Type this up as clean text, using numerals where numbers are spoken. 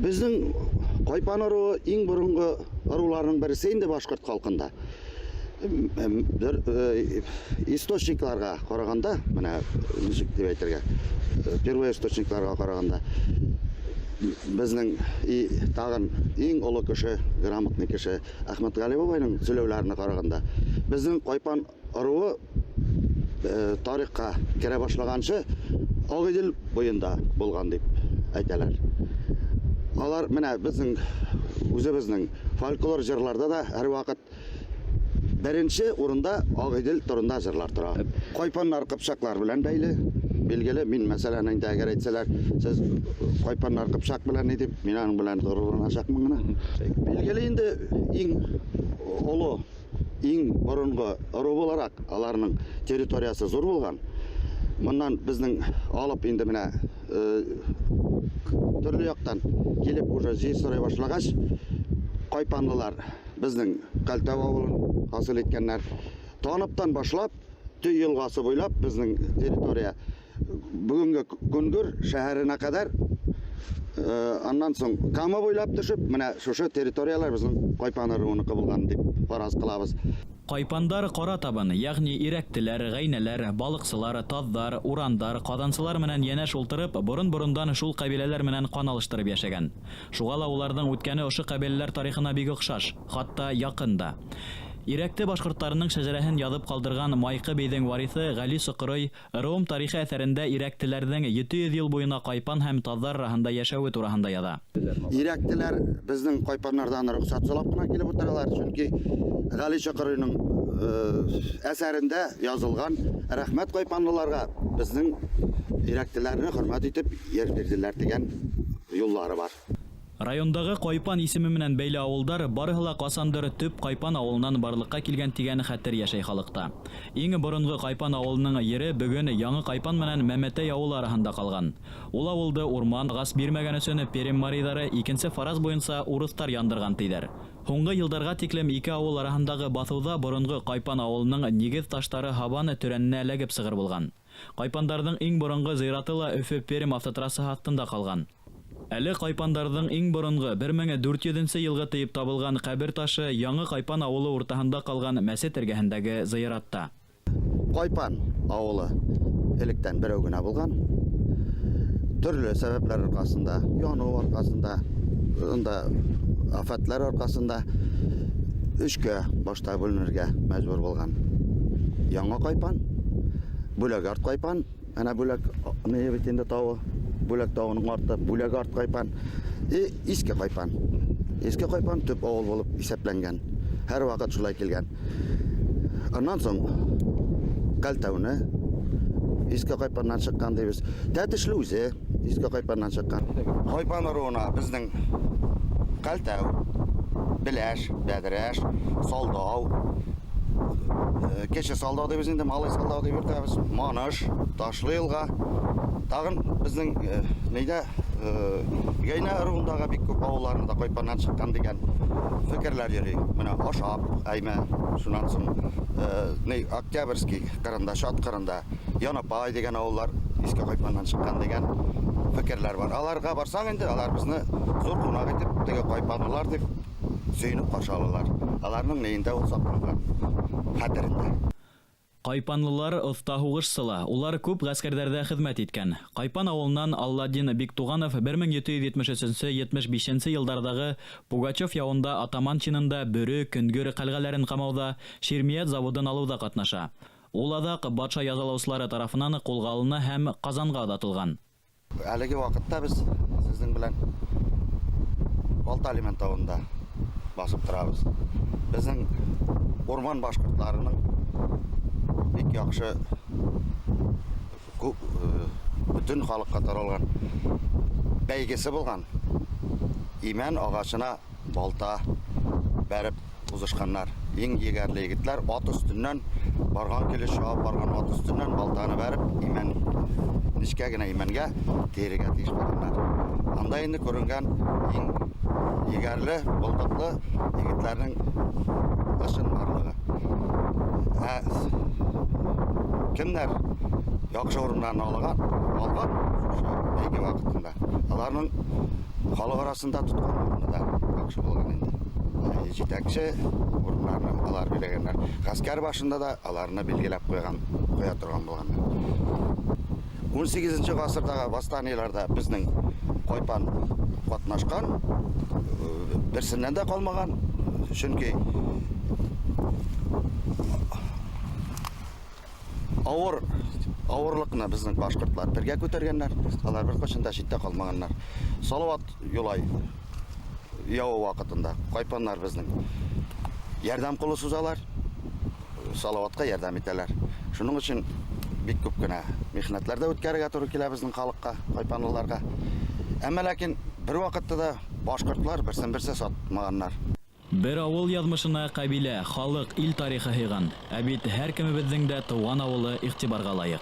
Біздің Қойпан аруы ең бұрынғы аруларының бірісі енді башқұрт халқында. Источникларға қарағанда, мына деп айтырға, первый источникларға қарағанда, біздің тағын ең ұлы кіші, грамотный кіші Ахметғали бабайның сөйлеулеріне қарағанда, біздің Қойпан аруы тарихқа кіре башлағаншы Ағидел бойында болған деп айталар. Алар мына біздің өзіміздің фольклор жырларда да әр уақыт бірінші орында Ағидел турында жырлар тұра. Қойпандар қыпшақлар білән бәйлі, белгілі. Мен мәселен енді әгер айтсалар, сіз Қойпандар қыпшақ білән не деп, мен аның білән тұрғырынашақмын ғына. Белгілі енді ең ұлы, ең бұрынғы ұры боларақ, аларының территориясы зор болған. Мұнан біздің алып енді мына түрлі яқтан келіп уже жер сұрай башлағаш, Қойпанлылар біздің Кәлтау ауылын хасыл еткенлер таныптан башлап, Төй елғасы бойлап біздің территория бүгінгі Күнгір шәһәріне қадар, аннан соң Кама бойлап түшіп, мына шушы территориялар біздің Қойпан аруынікі болған деп фараз қылабыз. Қойпандар қора табын, яғни ирәктілер, ғайнәләр, балықсылар, таздар, урандар, қадансылар менен янәш ултырып, борын-борындан шул кабиләләр менен кан алыштырып яшәгән. Шугала уларның үткәне ошы кабиләләр тарихына бик охшаш, хатта якында. Ирәкте башкортларының шәҗәрәһен язып калдырган Майкы бейдең варисы Гали Сокырой Ром тарихи әсәрендә ирәктеләрнең 700 ел буена Қойпан һәм Таздар арасында яшәүе турында яза. Ирәктеләр безнең Қойпаннардан рөхсәт сорап кына килеп утыралар, чөнки Гали Сокыройның әсәрендә язылган рәхмәт Қойпанлыларга безнең ирәктеләрне хөрмәт итеп ер бирделәр дигән юллары бар. Райондагы Қойпан исеме менән бәйле авылдар барыһы ла касандыр төп Қойпан авылынан барлыкка килгән дигән хәтер яшәй халыкта. Иң борынгы Қойпан авылының йере бүген Яңы Қойпан менән Мәмәтәй авылы арасында калган. Ул авылды урман газ бирмәгән өчен Перем маридары икенче фараз буенча урыслар яндырган тидер. Һуңгы елларга тиклем ике авыл арасындагы басууда борынгы Қойпан авылының нигез таштары Хабан төрәненә эләгеп сыгыр булган. Қойпандардың иң борынгы зыяраты ла Өфө Перем автотрассы хаттында калган. Әле Қойпандардың иң борынгы 1400 елга тиеп табылган кабер ташы Яңы Қойпан авылы уртаһында калган мәсет эргәһендәге зыяратта. Қойпан авылы электән берәү генә булган. Төрле сәбәпләр аркасында, яну аркасында, афатлар аркасында өчкә башта бүленергә мәҗбүр булган. Яңа Қойпан, Бүләк арт Қойпан, ана Бүләк не бит инде тауы. Бүләк тауының арты, Бүләк арт Қойпан, Иске Қойпан. Иске Қойпан төп авыл булып исәпләнгән. Һәр вакыт шулай килгән. Аннан соң Кәлтәүне Иске Қойпаннан чыккан дибез. Тәтешле үзе Иске Қойпаннан чыккан. Қойпан аруына безнең Кәлтәү, Беләш, Бәдрәш, Салдау, Кеше Салдау дибез инде, Малай Салдау дип йөртәбез. Маныш, Ташлыелга. Тагын безнең нидә Гайна аруындагы бик күп авылларында Қойпаннан чыккан дигән фикерләр йөри. Менә Ашап, Әймә, шуннан соң Октябрьский кырында, Шат кырында, Янапай дигән авыллар Иске Қойпаннан чыккан дигән фикерләр бар. Аларга барсаң инде, алар безне зур кунак итеп, теге Қойпанлылар дип сөйнеп каршы алалар. Аларның нәендә ул сакланган хәтерендә. Қойпанлылар оста хугышсыла, улар күп гаскәрләрдә хезмәт иткән. Қойпан авылыннан Алладин Биктуганов 1773-75 еллардагы Пугачев явында атаман чинында Бөрө, Көнгөр калгаларын камауда, Ширмият заводын алуда катнаша. Ул адак батша язалаучылары тарафынан кулга алына һәм Казанга датылган. Әлеге вакытта без сезнең белән Балталиман тауында басып торабыз. Безнең урман башкортларының бик яхшы бүтән халыкка таралган бәйгесе булган. Имән агачына балта бәреп узышканнар. Иң егәрле егетләр ат өстеннән барган килеш чабып барган ат өстеннән балтаны бәреп имән ничкә генә имәнгә терегә тиш булганнар. Анда инде күренгән иң егәрле, булдыклы егетләрнең ышын барлыгы. Кемнәр яхшы урыннарны алган шушы бәйге вакытында. Аларның халык арасында туткан урыны да яхшы булган инде. Жетекче урыннарны алар билегеннәр. Гаскәр башында да аларны билгеләп куя торган булганнар. 18 гасырдагы восстаниеларда безнең Койпан катнашкан, берсеннән дә калмаган. Чөнки авырлыкны безнең башкортлар бергә күтәргәннәр. Алар беркайчан да читтә калмаганнар. Салават Юлай яу вакытында Койпаннар безнең ярдәм кулы сузалар. Салаватка ярдәм итәләр. Шуның өчен бик күп кенә михнәтләрдә үткәрергә туры килә безнең халыкка, койпанлыларга. Әмма ләкин бер вакытта да башкортлар берсен-берсе сатмаганнар. Бер авыл язмышына кабилә, халык, ил тарихы һыйган. Ә бит һәр кемебезнең дә туган авылы игътибарга лаек.